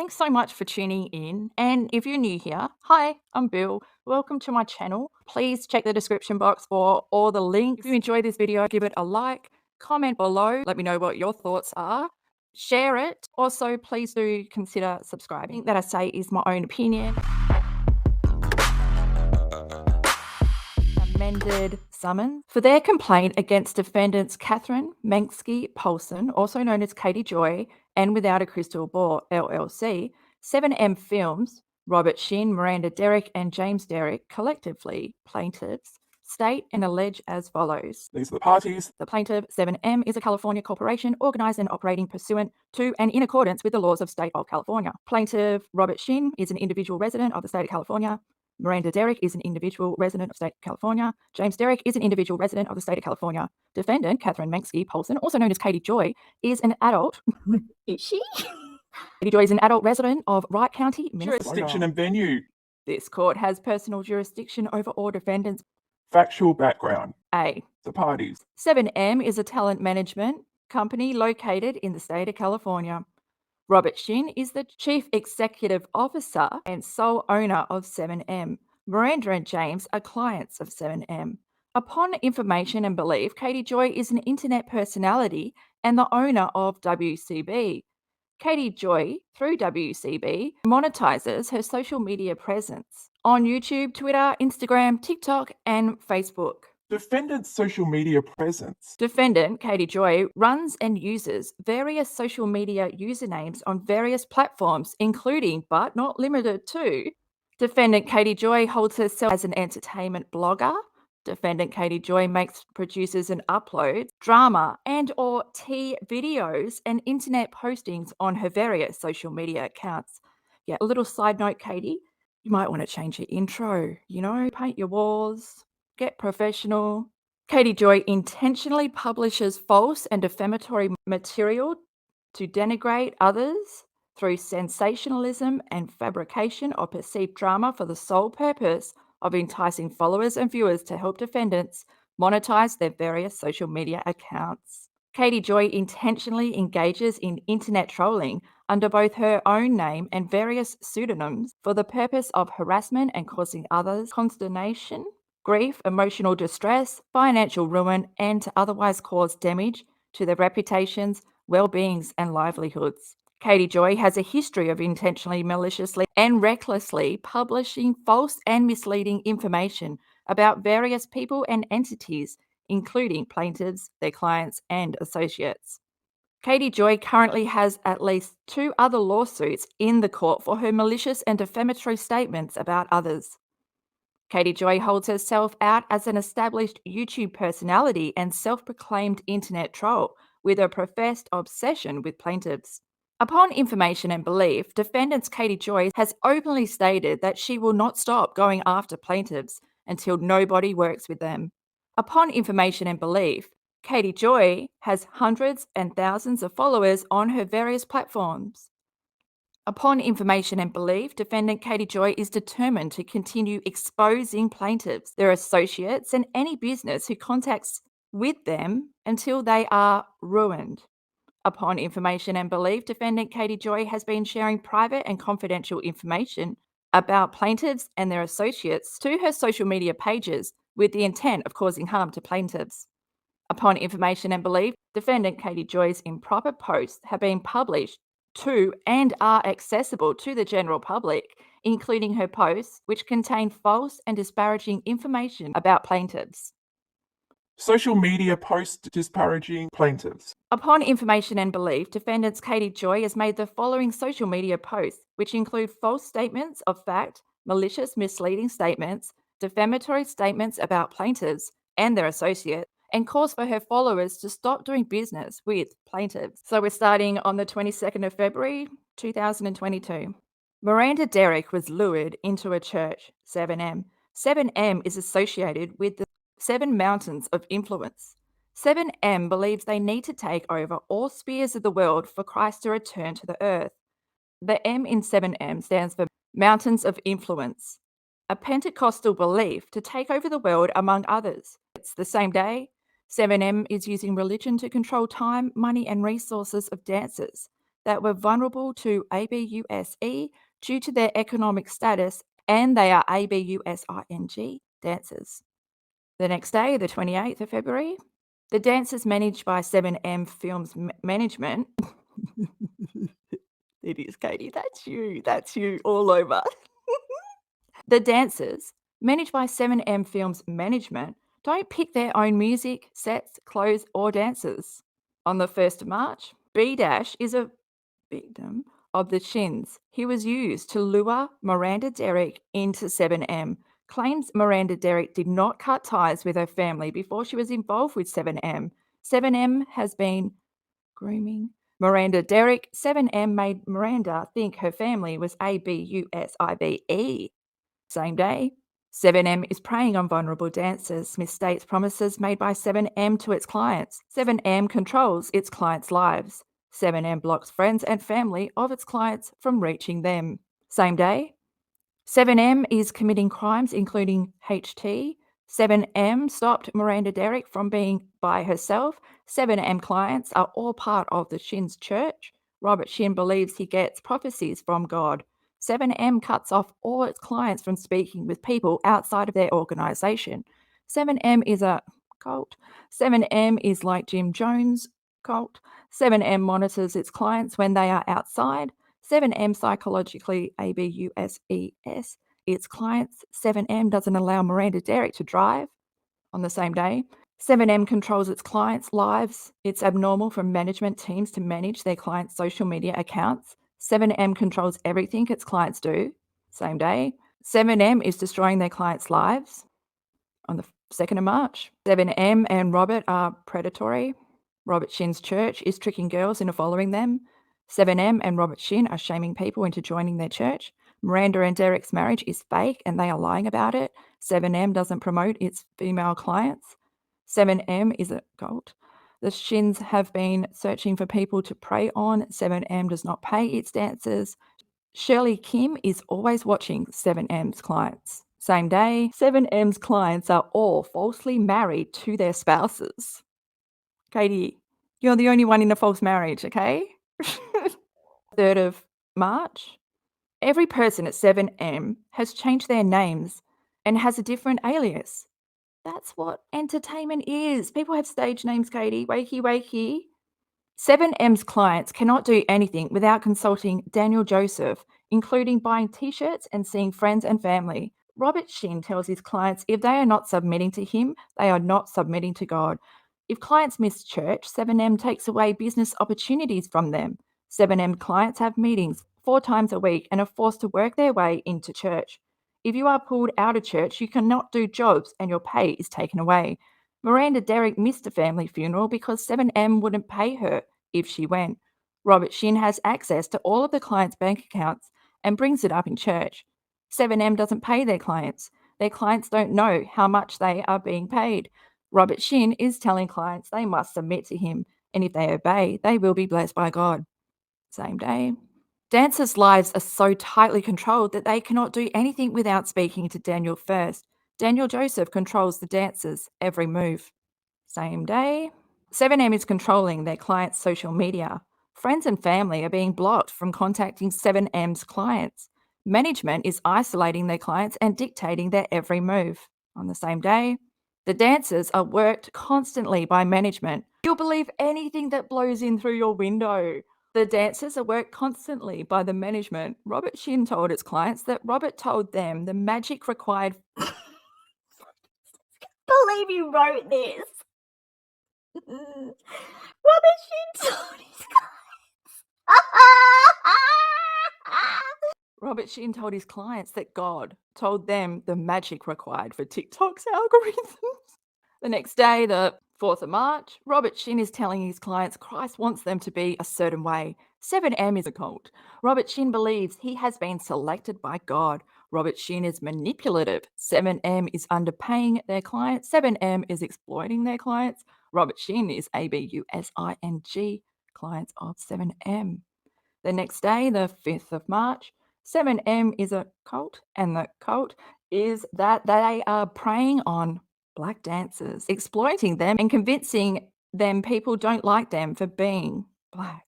Thanks so much for tuning in. And if you're new here, hi, I'm Bill. Welcome to my channel. Please check the description box for all the links. If you enjoyed this video, give it a like, comment below, let me know what your thoughts are, share it. Also, please do consider subscribing. That I say is my own opinion. Amended summons for their complaint against defendants Catherine Menksky Polson, also known as Katie Joy, and Without a Crystal Ball LLC, 7M Films, Robert Shinn, Miranda Derrick, and James Derrick, collectively plaintiffs, state and allege as follows. These are the parties. The plaintiff, 7M, is a California corporation organized and operating pursuant to and in accordance with the laws of state of California. Plaintiff Robert Shinn is an individual resident of the state of California. Miranda Derrick is an individual resident of the state of California. James Derrick is an individual resident of the state of California. Defendant Catherine Menksky Polson, also known as Katie Joy, is an adult. Is she? Katie Joy is an adult resident of Wright County, Minnesota. Jurisdiction and venue. This court has personal jurisdiction over all defendants. Factual background. A. The parties. 7M is a talent management company located in the state of California. Robert Shinn is the Chief Executive Officer and sole owner of 7M. Miranda and James are clients of 7M. Upon information and belief, Katie Joy is an internet personality and the owner of WCB. Katie Joy, through WCB, monetizes her social media presence on YouTube, Twitter, Instagram, TikTok, and Facebook. Defendant's social media presence. Defendant Katie Joy runs and uses various social media usernames on various platforms, including but not limited to. Defendant Katie Joy holds herself as an entertainment blogger. Defendant Katie Joy makes, produces, and uploads drama and or tea videos and internet postings on her various social media accounts. Yeah, a little side note, Katie, you might want to change your intro, paint your walls, get professional. Katie Joy intentionally publishes false and defamatory material to denigrate others through sensationalism and fabrication of perceived drama for the sole purpose of enticing followers and viewers to help defendants monetize their various social media accounts. Katie Joy intentionally engages in internet trolling under both her own name and various pseudonyms for the purpose of harassment and causing others consternation, grief, emotional distress, financial ruin, and to otherwise cause damage to their reputations, well-beings, and livelihoods. Katie Joy has a history of intentionally, maliciously, and recklessly publishing false and misleading information about various people and entities, including plaintiffs, their clients, and associates. Katie Joy currently has at least 2 other lawsuits in the court for her malicious and defamatory statements about others. Katie Joy holds herself out as an established YouTube personality and self-proclaimed internet troll with a professed obsession with plaintiffs. Upon information and belief, defendants Katie Joy has openly stated that she will not stop going after plaintiffs until nobody works with them. Upon information and belief, Katie Joy has hundreds and thousands of followers on her various platforms. Upon information and belief, defendant Katie Joy is determined to continue exposing plaintiffs, their associates, and any business who contacts with them until they are ruined. Upon information and belief, defendant Katie Joy has been sharing private and confidential information about plaintiffs and their associates to her social media pages with the intent of causing harm to plaintiffs. Upon information and belief, defendant Katie Joy's improper posts have been published to and are accessible to the general public, including her posts which contain false and disparaging information about plaintiffs. Social media posts disparaging plaintiffs. Upon information and belief, defendants Katie Joy has made the following social media posts, which include false statements of fact, malicious, misleading statements, defamatory statements about plaintiffs and their associates, and calls for her followers to stop doing business with plaintiffs. So we're starting on the 22nd of February, 2022. Miranda Derrick was lured into a church, 7M. 7M is associated with the 7 mountains of influence. 7M believes they need to take over all spheres of the world for Christ to return to the earth. The M in 7M stands for Mountains of Influence, a Pentecostal belief to take over the world among others. It's the same day. 7M is using religion to control time, money, and resources of dancers. that were vulnerable to ABUSE due to their economic status, and they are ABUSING dancers. The next day, the 28th of February, the dancers managed by 7M Films Management. It is, Katie. That's you. That's you all over. The dancers, managed by 7M Films Management, don't pick their own music, sets, clothes, or dancers. On the 1st of March, B Dash is a victim of the Shins. He was used to lure Miranda Derrick into 7M. Claims Miranda Derrick did not cut ties with her family before she was involved with 7M. 7M has been grooming Miranda Derrick. 7M made Miranda think her family was ABUSIBE. Same day, 7M is preying on vulnerable dancers, misstates promises made by 7M to its clients. 7M controls its clients' lives. 7M blocks friends and family of its clients from reaching them. Same day, 7M is committing crimes including HT. 7M stopped Miranda Derrick from being by herself. 7M clients are all part of the Shinn's church. Robert Shinn believes he gets prophecies from God. 7M cuts off all its clients from speaking with people outside of their organization. 7M is a cult. 7M is like Jim Jones' cult. 7M monitors its clients when they are outside. 7M psychologically ABUSES its clients. 7M doesn't allow Miranda Derrick to drive on the same day. 7M controls its clients' lives. It's abnormal for management teams to manage their clients' social media accounts. 7M controls everything its clients do. Same day. 7M is destroying their clients' lives on the 2nd of March. 7M and Robert are predatory. Robert Shinn's church is tricking girls into following them. 7M and Robert Shinn are shaming people into joining their church. Miranda and Derrick's marriage is fake and they are lying about it. 7M doesn't promote its female clients. 7M is a cult. The Shins have been searching for people to prey on. 7M does not pay its dancers. Shirley Kim is always watching 7M's clients. Same day, 7M's clients are all falsely married to their spouses. Katie, you're the only one in a false marriage, okay? 3rd of March, every person at 7M has changed their names and has a different alias. That's what entertainment is. People have stage names, Katie. Wakey, wakey. 7M's clients cannot do anything without consulting Daniel Joseph, including buying t-shirts and seeing friends and family. Robert Shinn tells his clients if they are not submitting to him, they are not submitting to God. If clients miss church, 7M takes away business opportunities from them. 7M clients have meetings 4 times a week and are forced to work their way into church. If you are pulled out of church, you cannot do jobs and your pay is taken away. Miranda Derrick missed a family funeral because 7M wouldn't pay her if she went. Robert Shinn has access to all of the clients' bank accounts and brings it up in church. 7M doesn't pay their clients. Their clients don't know how much they are being paid. Robert Shinn is telling clients they must submit to him, and if they obey, they will be blessed by God. Same day. Dancers' lives are so tightly controlled that they cannot do anything without speaking to Daniel first. Daniel Joseph controls the dancers' every move. Same day. 7M is controlling their clients' social media. Friends and family are being blocked from contacting 7M's clients. Management is isolating their clients and dictating their every move. On the same day, the dancers are worked constantly by management. You'll believe anything that blows in through your window. The dancers are worked constantly by the management. Robert Shinn told its clients that Robert told them the magic required. Believe you wrote this. Robert Shinn told his Robert Shinn told his clients that God told them the magic required for TikTok's algorithms. The next day, the 4th of March, Robert Shinn is telling his clients Christ wants them to be a certain way. 7M is a cult. Robert Shinn believes he has been selected by God. Robert Shinn is manipulative. 7M is underpaying their clients. 7M is exploiting their clients. Robert Shinn is ABUSING clients of 7M. The next day, the 5th of March, 7M is a cult, and the cult is that they are preying on Black dancers, exploiting them and convincing them people don't like them for being Black.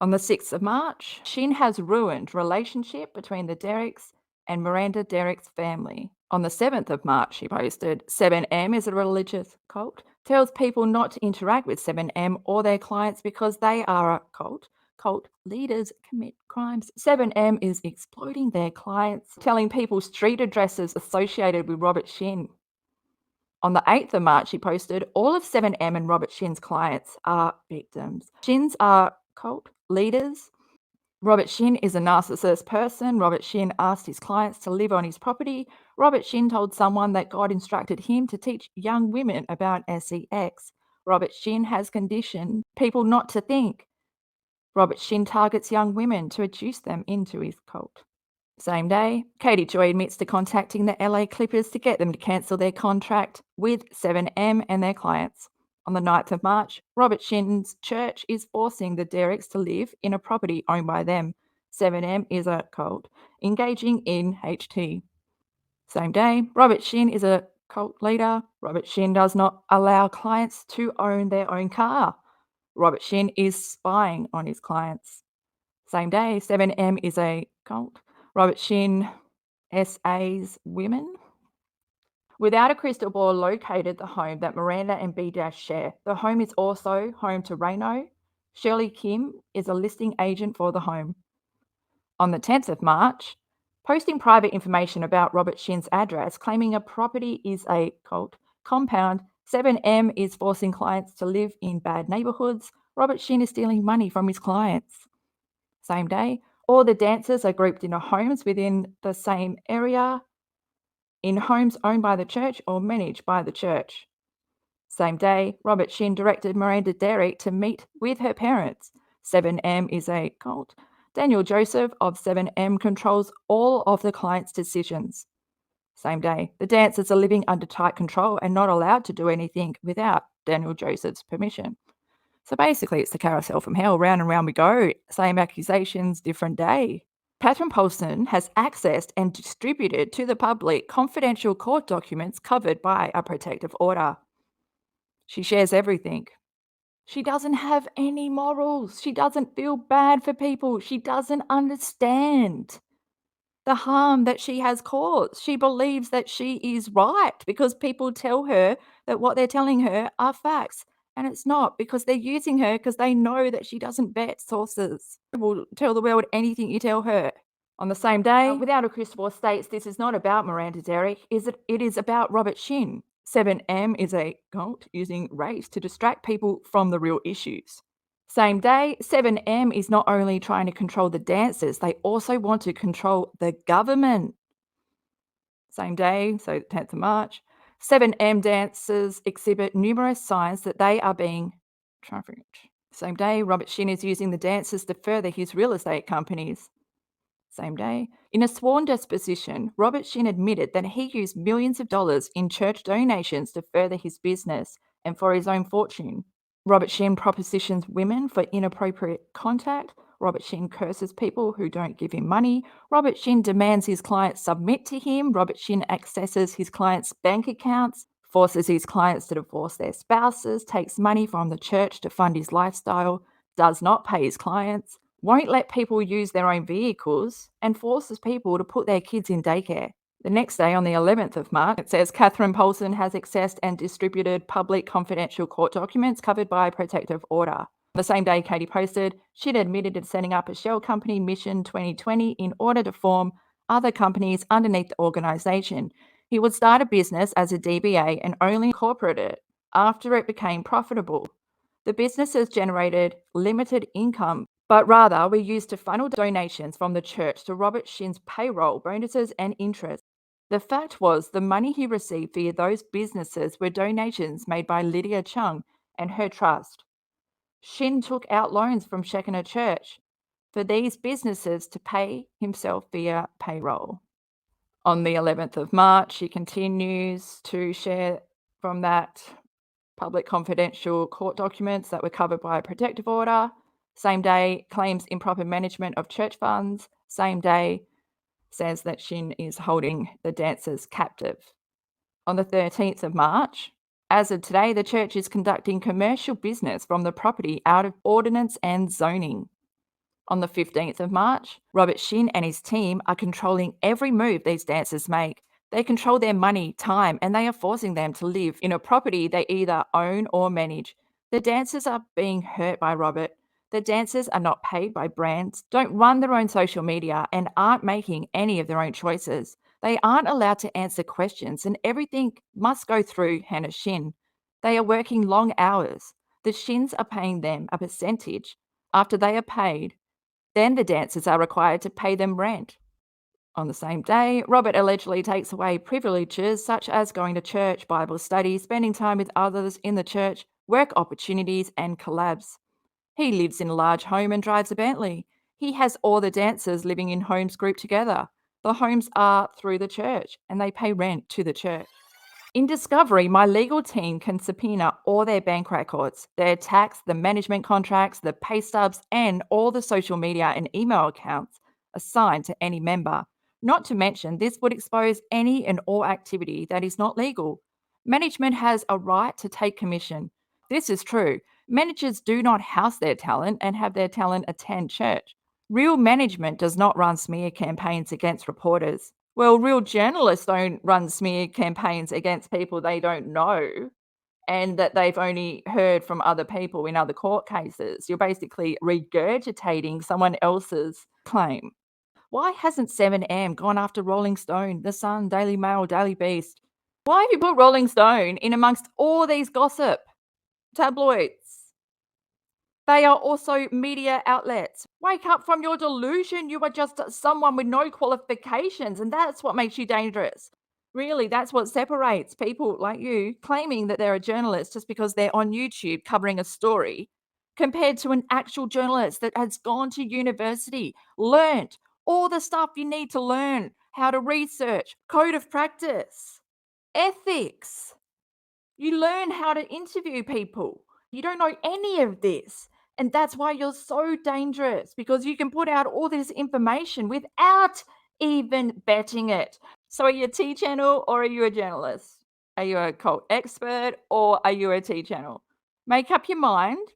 On the 6th of March, Shinn has ruined relationship between the Derricks and Miranda Derrick's family. On the 7th of March, she posted, 7M is a religious cult, tells people not to interact with 7M or their clients because they are a cult. Cult leaders commit crimes. 7M is exploiting their clients, telling people street addresses associated with Robert Shinn. On the 8th of March, she posted, all of 7M and Robert Shinn's clients are victims. Shinn's are cult leaders. Robert Shinn is a narcissist person. Robert Shinn asked his clients to live on his property. Robert Shinn told someone that God instructed him to teach young women about sex. Robert Shinn has conditioned people not to think. Robert Shinn targets young women to seduce them into his cult. Same day, Katie Joy admits to contacting the LA Clippers to get them to cancel their contract with 7M and their clients. On the 9th of March, Robert Shinn's church is forcing the Derricks to live in a property owned by them. 7M is a cult, engaging in HT. Same day, Robert Shinn is a cult leader. Robert Shinn does not allow clients to own their own car. Robert Shinn is spying on his clients. Same day, 7M is a cult. Robert Shinn SA's women. Without a crystal ball located the home that Miranda and B Dash share. The home is also home to Reno. Shirley Kim is a listing agent for the home. On the 10th of March, posting private information about Robert Shinn's address, claiming a property is a cult compound. 7M is forcing clients to live in bad neighborhoods. Robert Shinn is stealing money from his clients. Same day, all the dancers are grouped into homes within the same area, in homes owned by the church or managed by the church. Same day, Robert Shinn directed Miranda Derrick to meet with her parents. 7M is a cult. Daniel Joseph of 7M controls all of the client's decisions. Same day, the dancers are living under tight control and not allowed to do anything without Daniel Joseph's permission. So basically, it's the carousel from hell. Round and round we go. Same accusations, different day. Catherine Paulson has accessed and distributed to the public confidential court documents covered by a protective order. She shares everything. She doesn't have any morals. She doesn't feel bad for people. She doesn't understand the harm that she has caused. She believes that she is right because people tell her that what they're telling her are facts. And it's not, because they're using her because they know that she doesn't vet sources. Will tell the world anything you tell her. On the same day, Without a Crystal Ball states this is not about Miranda Derrick, it is about Robert Shinn. 7M is a cult using race to distract people from the real issues. Same day, 7M is not only trying to control the dancers, they also want to control the government. Same day, so 10th of March, 7M dancers exhibit numerous signs that they are being trafficked. Same day, Robert Shinn is using the dancers to further his real estate companies. Same day, in a sworn disposition, Robert Shinn admitted that he used millions of dollars in church donations to further his business and for his own fortune. Robert Shinn propositions women for inappropriate contact. Robert Shinn curses people who don't give him money. Robert Shinn demands his clients submit to him. Robert Shinn accesses his clients' bank accounts, forces his clients to divorce their spouses, takes money from the church to fund his lifestyle, does not pay his clients, won't let people use their own vehicles, and forces people to put their kids in daycare. The next day, on the 11th of March, it says Catherine Paulson has accessed and distributed public confidential court documents covered by a protective order. The same day, Katie posted, she'd admitted to setting up a shell company, Mission 2020, in order to form other companies underneath the organisation. He would start a business as a DBA and only incorporate it after it became profitable. The businesses generated limited income, but rather were used to funnel donations from the church to Robert Shinn's payroll, bonuses, and interest. The fact was, the money he received via those businesses were donations made by Lydia Chung and her trust. Shinn took out loans from Shekinah Church for these businesses to pay himself via payroll. On the 11th of March, he continues to share from that public confidential court documents that were covered by a protective order. Same day, claims improper management of church funds. Same day, says that Shinn is holding the dancers captive. On the 13th of March, as of today, the church is conducting commercial business from the property out of ordinance and zoning. On the 15th of March, Robert Shinn and his team are controlling every move these dancers make. They control their money, time, and they are forcing them to live in a property they either own or manage. The dancers are being hurt by Robert. The dancers are not paid by brands, don't run their own social media, and aren't making any of their own choices. They aren't allowed to answer questions, and everything must go through Hannah Shinn. They are working long hours. The Shins are paying them a percentage. After they are paid, then the dancers are required to pay them rent. On the same day, Robert allegedly takes away privileges such as going to church, Bible study, spending time with others in the church, work opportunities, and collabs. He lives in a large home and drives a Bentley. He has all the dancers living in homes grouped together. The homes are through the church and they pay rent to the church. In Discovery, my legal team can subpoena all their bank records, their tax, the management contracts, the pay stubs, and all the social media and email accounts assigned to any member. Not to mention, this would expose any and all activity that is not legal. Management has a right to take commission. This is true. Managers do not house their talent and have their talent attend church. Real management does not run smear campaigns against reporters. Well, real journalists don't run smear campaigns against people they don't know and that they've only heard from other people in other court cases. You're basically regurgitating someone else's claim. Why hasn't 7am gone after Rolling Stone, The Sun, Daily Mail, Daily Beast? Why have you put Rolling Stone in amongst all these gossip tabloids? They are also media outlets. Wake up from your delusion. You are just someone with no qualifications, and that's what makes you dangerous. Really, that's what separates people like you claiming that they're a journalist just because they're on YouTube covering a story compared to an actual journalist that has gone to university, learnt all the stuff you need to learn, how to research, code of practice, ethics. You learn how to interview people. You don't know any of this. And that's why you're so dangerous because you can put out all this information without even betting it. So, are you a T channel or are you a journalist? Are you a cult expert or are you a T channel? Make up your mind,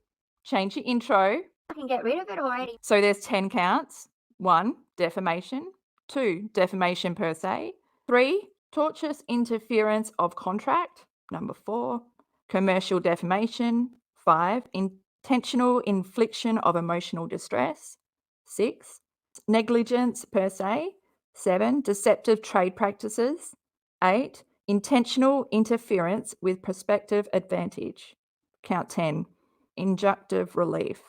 change your intro. I can get rid of it already. So, there's 10 counts. 1, defamation. 2, defamation per se. 3, tortious interference of contract. Number 4, commercial defamation. 5, intentional infliction of emotional distress. 6, negligence per se. 7, deceptive trade practices. 8, intentional interference with prospective advantage. Count 10, injunctive relief.